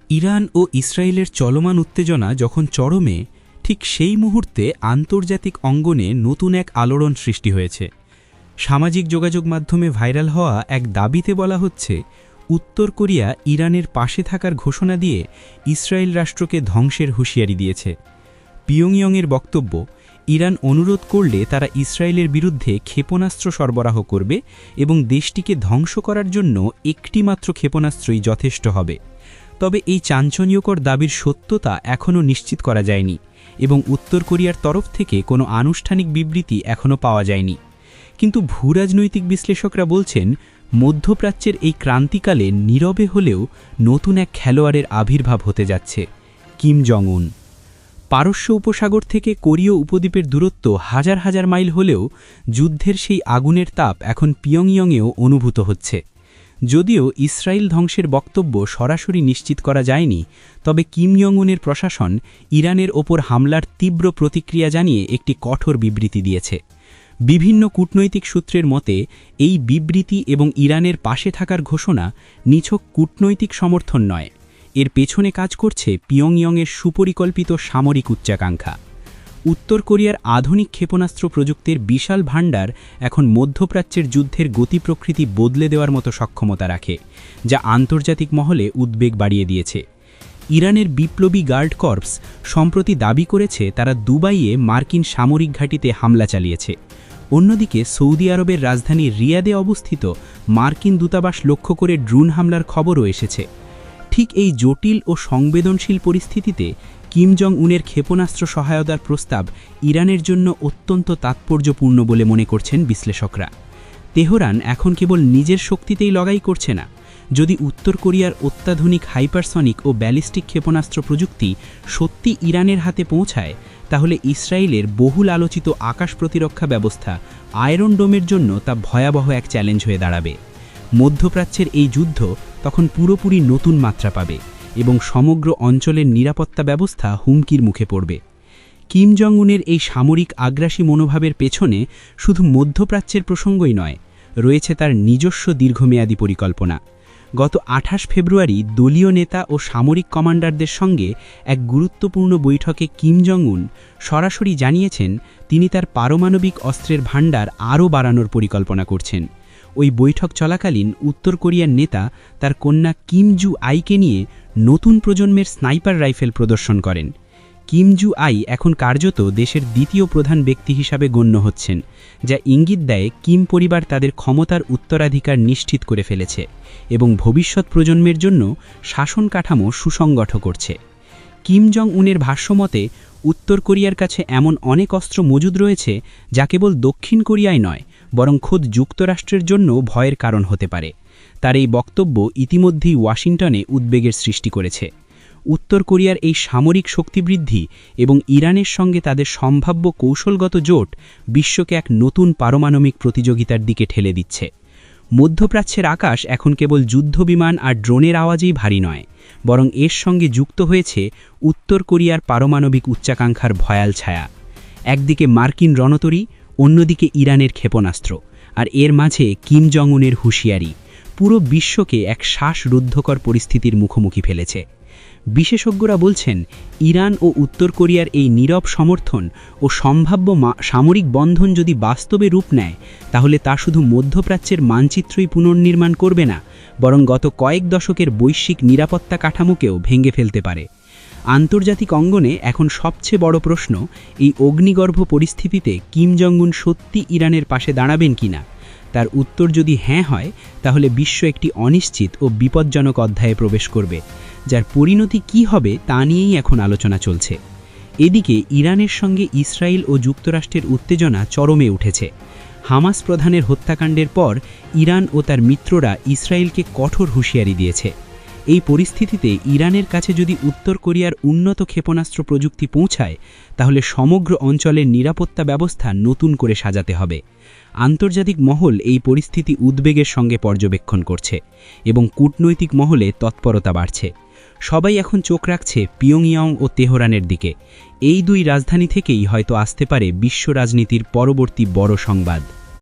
Iran ও ইসরায়েলের চলমান উত্তেজনা যখন চরমে, ঠিক সেই মুহূর্তে আন্তর্জাতিক অঙ্গনে নতুন এক আলোড়ন সৃষ্টি হয়েছে। সামাজিক যোগাযোগ মাধ্যমে ভাইরাল হওয়া এক দাবিতে বলা হচ্ছে, উত্তর কোরিয়া ইরানের পাশে থাকার ঘোষণা দিয়ে ইসরায়েল রাষ্ট্রকে ধ্বংসের হুঁশিয়ারি দিয়েছে। পিয়ংইয়ংয়ের বক্তব্য, ইরান অনুরোধ করলে তারা ইসরায়েলের বিরুদ্ধে ক্ষেপণাস্ত্র সরবরাহ করবে এবং দেশটিকে ধ্বংস করার জন্য একটিমাত্র ক্ষেপণাস্ত্রই যথেষ্ট হবে। তবে এই চাঞ্চল্যকর দাবির সত্যতা এখনও নিশ্চিত করা যায়নি এবং উত্তর কোরিয়ার তরফ থেকে কোনো আনুষ্ঠানিক বিবৃতি এখনও পাওয়া যায়নি। কিন্তু ভূরাজনৈতিক বিশ্লেষকরা বলছেন, মধ্যপ্রাচ্যের এই ক্রান্তিকালে নীরবে হলেও নতুন এক খেলোয়াড়ের আবির্ভাব হতে যাচ্ছে, কিম জং উন। পারস্য উপসাগর থেকে কোরীয় উপদ্বীপের দূরত্ব হাজার হাজার মাইল হলেও যুদ্ধের সেই আগুনের তাপ এখন পিয়ংইয়ংয়েও অনুভূত হচ্ছে। যদিও ইসরায়েল ধ্বংসের বক্তব্য সরাসরি নিশ্চিত করা যায়নি, তবে কিম জং উনের প্রশাসন ইরানের ওপর হামলার তীব্র প্রতিক্রিয়া জানিয়ে একটি কঠোর বিবৃতি দিয়েছে। বিভিন্ন কূটনৈতিক সূত্রের মতে, এই বিবৃতি এবং ইরানের পাশে থাকার ঘোষণা নিছক কূটনৈতিক সমর্থন নয়, এর পেছনে কাজ করছে পিয়ংইয়ংয়ের সুপরিকল্পিত সামরিক উচ্চাকাঙ্ক্ষা। উত্তর কোরিয়ার আধুনিক ক্ষেপণাস্ত্র প্রযুক্তির বিশাল ভাণ্ডার এখন মধ্যপ্রাচ্যের যুদ্ধের গতি প্রকৃতি বদলে দেওয়ার মতো সক্ষমতা রাখে, যা আন্তর্জাতিক মহলে উদ্বেগ বাড়িয়ে দিয়েছে। ইরানের বিপ্লবী গার্ড কর্পস সম্প্রতি দাবি করেছে তারা দুবাইয়ে মার্কিন সামরিক ঘাঁটিতে হামলা চালিয়েছে। অন্যদিকে সৌদি আরবের রাজধানী রিয়াদে অবস্থিত মার্কিন দূতাবাস লক্ষ্য করে ড্রোন হামলার খবরও এসেছে। ঠিক এই জটিল ও সংবেদনশীল পরিস্থিতিতে কিম জং উনের ক্ষেপণাস্ত্র সহায়তার প্রস্তাব ইরানের জন্য অত্যন্ত তাৎপর্যপূর্ণ বলে মনে করছেন বিশ্লেষকরা। তেহরান এখন কেবল নিজের শক্তিতেই লড়াই করছে না, যদি উত্তর কোরিয়ার অত্যাধুনিক হাইপারসনিক ও ব্যালিস্টিক ক্ষেপণাস্ত্র প্রযুক্তি সত্যি ইরানের হাতে পৌঁছায়, তাহলে ইসরায়েলের বহুল আলোচিত আকাশ প্রতিরক্ষা ব্যবস্থা আয়রন ডোমের জন্য তা ভয়াবহ এক চ্যালেঞ্জ হয়ে দাঁড়াবে। মধ্যপ্রাচ্যের এই যুদ্ধ তখন পুরোপুরি নতুন মাত্রা পাবে এবং সমগ্র অঞ্চলের নিরাপত্তা ব্যবস্থা হুমকির মুখে পড়বে। কিম জং উনের এই সামরিক আগ্রাসী মনোভাবের পেছনে শুধু মধ্যপ্রাচ্যের প্রসঙ্গই নয়, রয়েছে তার নিজস্ব দীর্ঘমেয়াদী পরিকল্পনা। গত 28 ফেব্রুয়ারি দলীয় নেতা ও সামরিক কমান্ডারদের সঙ্গে এক গুরুত্বপূর্ণ বৈঠকে কিম জং উন সরাসরি জানিয়েছেন তিনি তার পারমাণবিক অস্ত্রের ভাণ্ডার আরও বাড়ানোর পরিকল্পনা করছেন। ওই বৈঠক চলাকালীন উত্তর কোরিয়ার নেতা তার কন্যা কিম জু আইকে নিয়ে নতুন প্রজন্মের স্নাইপার রাইফেল প্রদর্শন করেন। কিম জু আই এখন কার্যত দেশের দ্বিতীয় প্রধান ব্যক্তি হিসাবে গণ্য হচ্ছেন, যা ইঙ্গিত দেয় কিম পরিবার তাদের ক্ষমতার উত্তরাধিকার নিশ্চিত করে ফেলেছে এবং ভবিষ্যৎ প্রজন্মের জন্য শাসন কাঠামো সুসংগঠ করছে। কিম জং উনের ভাষ্যমতে, উত্তর কোরিয়ার কাছে এমন অনেক অস্ত্র মজুদ রয়েছে যা কেবল দক্ষিণ কোরিয়ায় নয়, বরং খোদ যুক্তরাষ্ট্রের জন্য ভয়ের কারণ হতে পারে। তার এই বক্তব্য ইতিমধ্যেই ওয়াশিংটনে উদ্বেগের সৃষ্টি করেছে। উত্তর কোরিয়ার এই সামরিক শক্তিবৃদ্ধি এবং ইরানের সঙ্গে তাদের সম্ভাব্য কৌশলগত জোট বিশ্বকে এক নতুন পারমাণবিক প্রতিযোগিতার দিকে ঠেলে দিচ্ছে। মধ্যপ্রাচ্যের আকাশ এখন কেবল যুদ্ধবিমান আর ড্রোনের আওয়াজেই ভারী নয়, বরং এর সঙ্গে যুক্ত হয়েছে উত্তর কোরিয়ার পারমাণবিক উচ্চাকাঙ্ক্ষার ভয়াল ছায়া। একদিকে মার্কিন রণতরী, অন্যদিকে ইরানের ক্ষেপণাস্ত্র, আর এর মাঝে কিম জং উনের হুঁশিয়ারি পুরো বিশ্বকে এক শ্বাসরুদ্ধকর পরিস্থিতির মুখোমুখি ফেলেছে। বিশেষজ্ঞরা বলছেন, ইরান ও উত্তর কোরিয়ার এই নীরব সমর্থন ও সম্ভাব্য সামরিক বন্ধন যদি বাস্তবে রূপ নেয়, তাহলে তা শুধু মধ্যপ্রাচ্যের মানচিত্রই পুনর্নির্মাণ করবে না, বরং গত কয়েক দশকের বৈশ্বিক নিরাপত্তা কাঠামোকেও ভেঙে ফেলতে পারে। আন্তর্জাতিক অঙ্গনে এখন সবচেয়ে বড় প্রশ্ন, এই অগ্নিগর্ভ পরিস্থিতিতে কিম জং উন সত্যি ইরানের পাশে দাঁড়াবেন কিনা। তার উত্তর যদি হ্যাঁ হয়, তাহলে বিশ্ব একটি অনিশ্চিত ও বিপজ্জনক অধ্যায়ে প্রবেশ করবে, যার পরিণতি কী হবে তা নিয়েই এখন আলোচনা চলছে। এদিকে ইরানের সঙ্গে ইসরায়েল ও যুক্তরাষ্ট্রের উত্তেজনা চরমে উঠেছে। হামাস প্রধানের হত্যাকাণ্ডের পর ইরান ও তার মিত্ররা ইসরায়েলকে কঠোর হুঁশিয়ারি দিয়েছে। এই পরিস্থিতিতে ইরানের কাছে যদি উত্তর কোরিয়ার উন্নত ক্ষেপণাস্ত্র প্রযুক্তি পৌঁছায়, তাহলে সমগ্র অঞ্চলের নিরাপত্তা ব্যবস্থা নতুন করে সাজাতে হবে। আন্তর্জাতিক মহল এই পরিস্থিতি উদ্বেগের সঙ্গে পর্যবেক্ষণ করছে এবং কূটনৈতিক মহলে তৎপরতা বাড়ছে। সবাই এখন চোখ রাখছে পিয়ংইয়ং ও তেহরানের দিকে। এই দুই রাজধানী থেকেই হয়তো আসতে পারে বিশ্ব রাজনীতির পরবর্তী বড় সংবাদ।